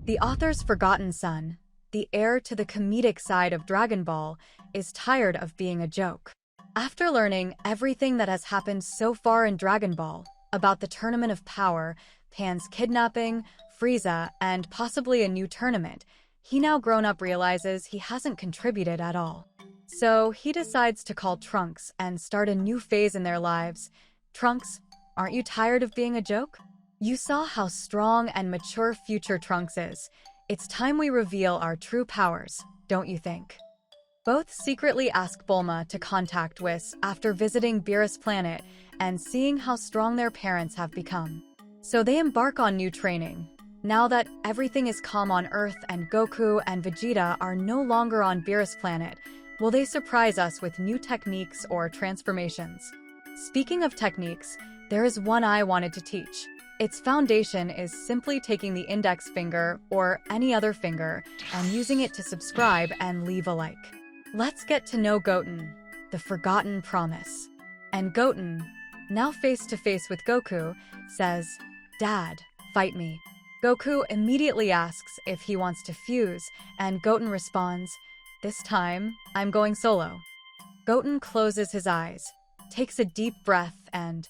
The author's forgotten son, the heir to the comedic side of Dragon Ball, is tired of being a joke. After learning everything that has happened so far in Dragon Ball about the Tournament of Power, Pan's kidnapping, Frieza, and possibly a new tournament, he now grown up realizes he hasn't contributed at all. So he decides to call Trunks and start a new phase in their lives. Trunks, aren't you tired of being a joke? You saw how strong and mature future Trunks is. It's time we reveal our true powers, don't you think? Both secretly ask Bulma to contact Whis after visiting Beerus' planet and seeing how strong their parents have become. So they embark on new training. Now that everything is calm on Earth and Goku and Vegeta are no longer on Beerus' planet, will they surprise us with new techniques or transformations? Speaking of techniques, there is one I wanted to teach. Its foundation is simply taking the index finger or any other finger and using it to subscribe and leave a like. Let's get to know Goten, the forgotten promise. And Goten, now face to face with Goku, says, "Dad, fight me." Goku immediately asks if he wants to fuse, and Goten responds, "This time, I'm going solo." Goten closes his eyes, takes a deep breath, and,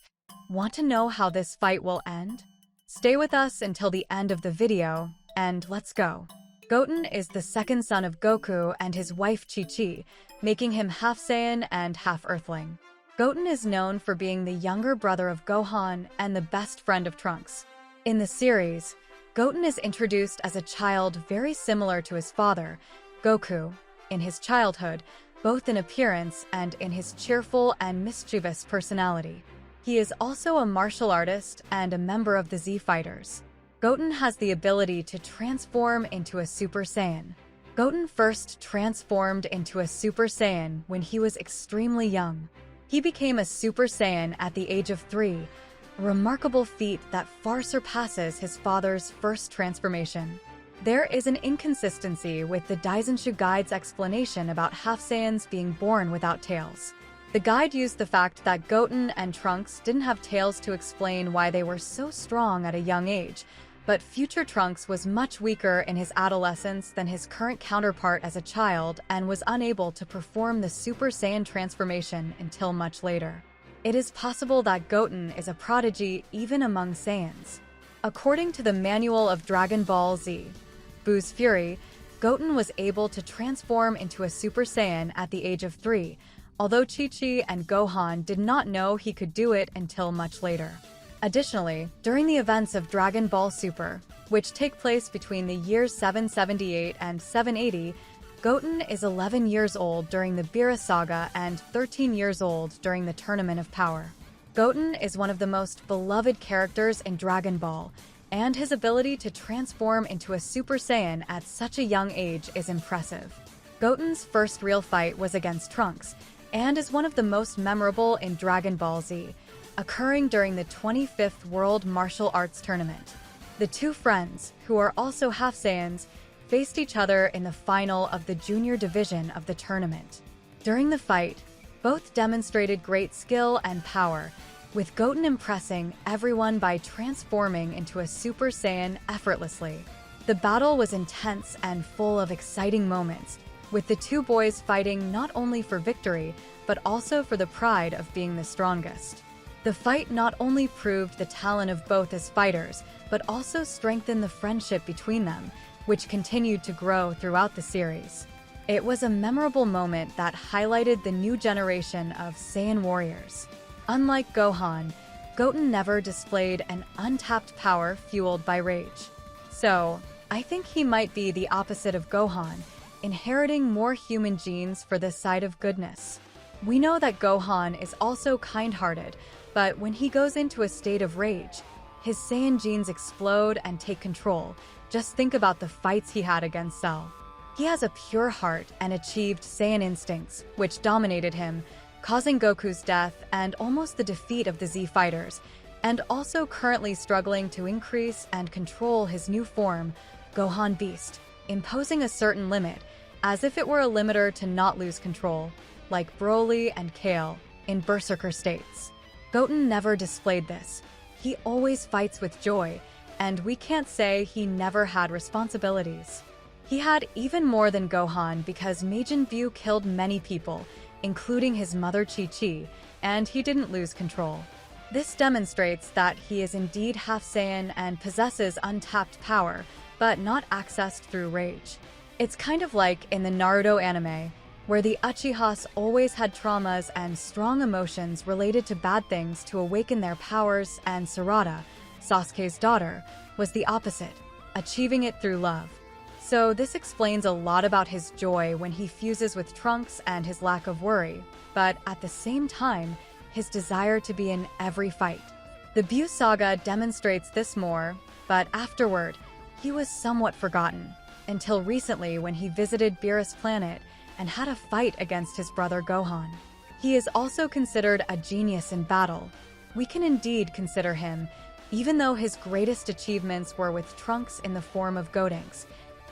"Want to know how this fight will end? Stay with us until the end of the video, and let's go." Goten is the second son of Goku and his wife Chi-Chi, making him half Saiyan and half Earthling. Goten is known for being the younger brother of Gohan and the best friend of Trunks. In the series, Goten is introduced as a child very similar to his father, Goku, in his childhood, both in appearance and in his cheerful and mischievous personality. He is also a martial artist and a member of the Z Fighters. Goten has the ability to transform into a Super Saiyan. Goten first transformed into a Super Saiyan when he was extremely young. He became a Super Saiyan at the age of 3, a remarkable feat that far surpasses his father's first transformation. There is an inconsistency with the Daizenshu Guide's explanation about half Saiyans being born without tails. The guide used the fact that Goten and Trunks didn't have tails to explain why they were so strong at a young age, but future Trunks was much weaker in his adolescence than his current counterpart as a child and was unable to perform the Super Saiyan transformation until much later. It is possible that Goten is a prodigy even among Saiyans. According to the Manual of Dragon Ball Z, Buu's Fury, Goten was able to transform into a Super Saiyan at the age of 3, although Chi-Chi and Gohan did not know he could do it until much later. Additionally, during the events of Dragon Ball Super, which take place between the years 778 and 780, Goten is 11 years old during the Beerus Saga and 13 years old during the Tournament of Power. Goten is one of the most beloved characters in Dragon Ball, and his ability to transform into a Super Saiyan at such a young age is impressive. Goten's first real fight was against Trunks, and is one of the most memorable in Dragon Ball Z, occurring during the 25th World Martial Arts Tournament. The two friends, who are also half Saiyans, faced each other in the final of the junior division of the tournament. During the fight, both demonstrated great skill and power, with Goten impressing everyone by transforming into a Super Saiyan effortlessly. The battle was intense and full of exciting moments, with the two boys fighting not only for victory, but also for the pride of being the strongest. The fight not only proved the talent of both as fighters, but also strengthened the friendship between them, which continued to grow throughout the series. It was a memorable moment that highlighted the new generation of Saiyan warriors. Unlike Gohan, Goten never displayed an untapped power fueled by rage. So, I think he might be the opposite of Gohan, inheriting more human genes for this side of goodness. We know that Gohan is also kind-hearted, but when he goes into a state of rage, his Saiyan genes explode and take control. Just think about the fights he had against Cell. He has a pure heart and achieved Saiyan instincts, which dominated him, causing Goku's death and almost the defeat of the Z Fighters, and also currently struggling to increase and control his new form, Gohan Beast, imposing a certain limit, as if it were a limiter to not lose control, like Broly and Kale in Berserker states. Goten never displayed this. He always fights with joy, and we can't say he never had responsibilities. He had even more than Gohan because Majin Buu killed many people, including his mother Chi-Chi, and he didn't lose control. This demonstrates that he is indeed half Saiyan and possesses untapped power, but not accessed through rage. It's kind of like in the Naruto anime, where the Uchihas always had traumas and strong emotions related to bad things to awaken their powers, and Sarada, Sasuke's daughter, was the opposite, achieving it through love. So this explains a lot about his joy when he fuses with Trunks and his lack of worry, but at the same time, his desire to be in every fight. The Buu saga demonstrates this more, but afterward, he was somewhat forgotten, until recently when he visited Beerus' planet and had a fight against his brother Gohan. He is also considered a genius in battle. We can indeed consider him, even though his greatest achievements were with Trunks in the form of Gotenks.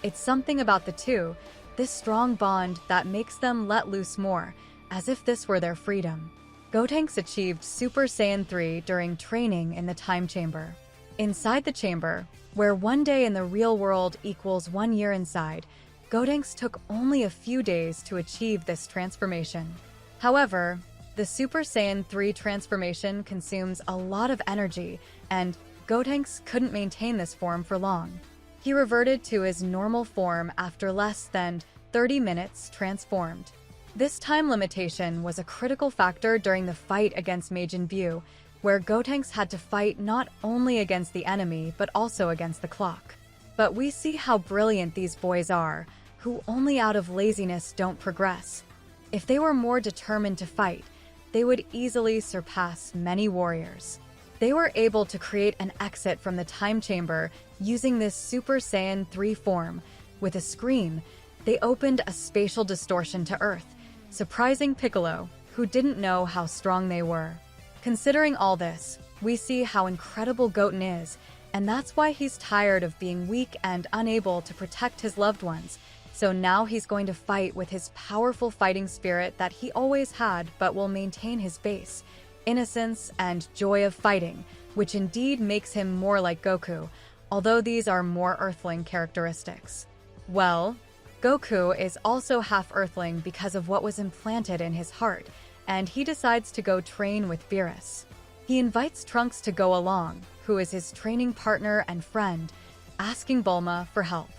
It's something about the two, this strong bond that makes them let loose more, as if this were their freedom. Gotenks achieved Super Saiyan 3 during training in the time chamber. Inside the chamber, where one day in the real world equals 1 year inside, Gotenks took only a few days to achieve this transformation. However, the Super Saiyan 3 transformation consumes a lot of energy, and Gotenks couldn't maintain this form for long. He reverted to his normal form after less than 30 minutes transformed. This time limitation was a critical factor during the fight against Majin Buu, where Gotenks had to fight not only against the enemy but also against the clock. But we see how brilliant these boys are, who only out of laziness don't progress. If they were more determined to fight, they would easily surpass many warriors. They were able to create an exit from the time chamber using this Super Saiyan 3 form. With a scream, they opened a spatial distortion to Earth, surprising Piccolo, who didn't know how strong they were. Considering all this, we see how incredible Goten is, and that's why he's tired of being weak and unable to protect his loved ones. So now he's going to fight with his powerful fighting spirit that he always had, but will maintain his base, innocence and joy of fighting, which indeed makes him more like Goku, although these are more Earthling characteristics. Well, Goku is also half Earthling because of what was implanted in his heart, and he decides to go train with Beerus. He invites Trunks to go along, who is his training partner and friend, asking Bulma for help.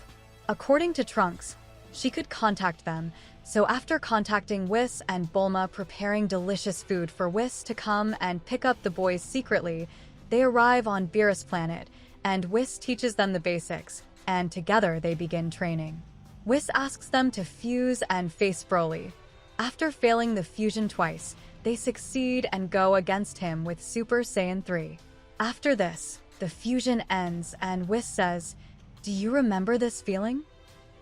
According to Trunks, she could contact them, so after contacting Whis and Bulma preparing delicious food for Whis to come and pick up the boys secretly, they arrive on Beerus' planet, and Whis teaches them the basics, and together they begin training. Whis asks them to fuse and face Broly. After failing the fusion twice, they succeed and go against him with Super Saiyan 3. After this, the fusion ends and Whis says, "Do you remember this feeling?"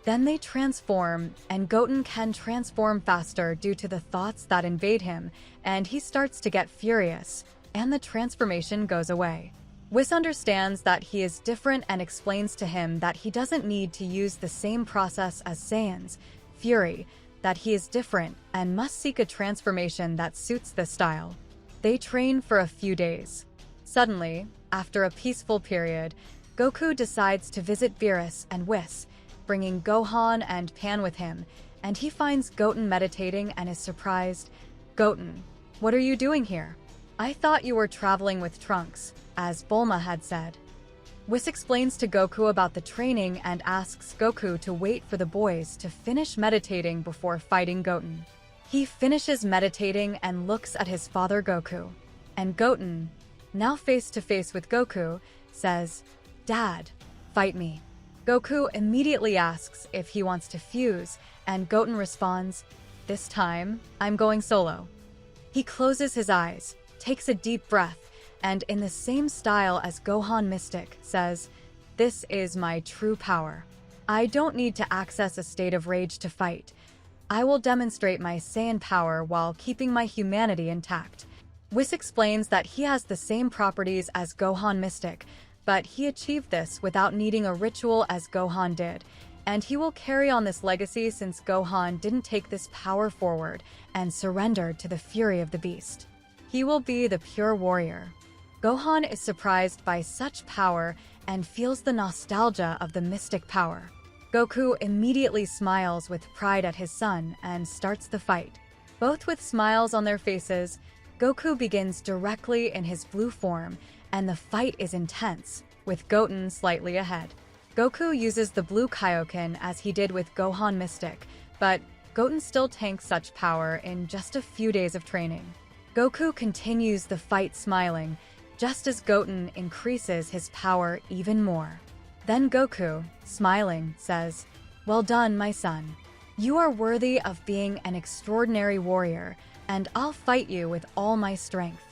Then they transform, and Goten can transform faster due to the thoughts that invade him, and he starts to get furious, and the transformation goes away. Whis understands that he is different and explains to him that he doesn't need to use the same process as Saiyans, Fury, that he is different and must seek a transformation that suits this style. They train for a few days. Suddenly, after a peaceful period, Goku decides to visit Beerus and Whis, bringing Gohan and Pan with him, and he finds Goten meditating and is surprised. "Goten, what are you doing here? I thought you were traveling with Trunks," as Bulma had said. Whis explains to Goku about the training and asks Goku to wait for the boys to finish meditating before fighting Goten. He finishes meditating and looks at his father Goku. And Goten, now face to face with Goku, says, "Dad, fight me." Goku immediately asks if he wants to fuse, and Goten responds, "This time, I'm going solo." He closes his eyes, takes a deep breath, and in the same style as Gohan Mystic, says, "This is my true power. I don't need to access a state of rage to fight. I will demonstrate my Saiyan power while keeping my humanity intact." Whis explains that he has the same properties as Gohan Mystic, but he achieved this without needing a ritual as Gohan did, and he will carry on this legacy since Gohan didn't take this power forward and surrendered to the fury of the beast. He will be the pure warrior. Gohan is surprised by such power and feels the nostalgia of the mystic power. Goku immediately smiles with pride at his son and starts the fight. Both with smiles on their faces, Goku begins directly in his blue form, and the fight is intense, with Goten slightly ahead. Goku uses the blue Kaioken as he did with Gohan Mystic, but Goten still tanks such power in just a few days of training. Goku continues the fight smiling, just as Goten increases his power even more. Then Goku, smiling, says, "Well done, my son. You are worthy of being an extraordinary warrior, and I'll fight you with all my strength."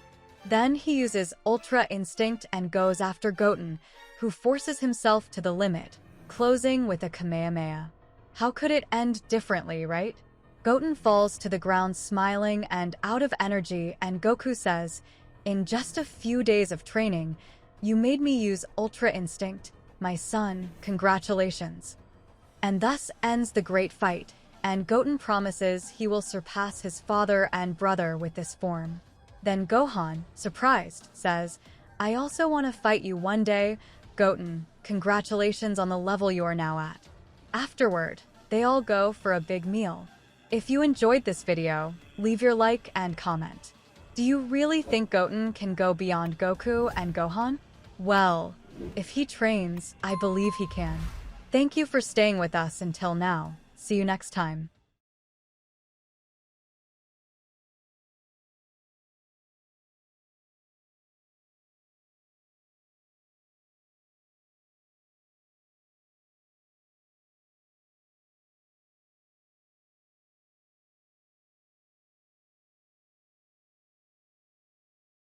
Then he uses Ultra Instinct and goes after Goten, who forces himself to the limit, closing with a Kamehameha. How could it end differently, right? Goten falls to the ground smiling and out of energy, and Goku says, "In just a few days of training, you made me use Ultra Instinct. My son, congratulations." And thus ends the great fight, and Goten promises he will surpass his father and brother with this form. Then Gohan, surprised, says, "I also want to fight you one day. Goten, congratulations on the level you are now at." Afterward, they all go for a big meal. If you enjoyed this video, leave your like and comment. Do you really think Goten can go beyond Goku and Gohan? Well, if he trains, I believe he can. Thank you for staying with us until now. See you next time.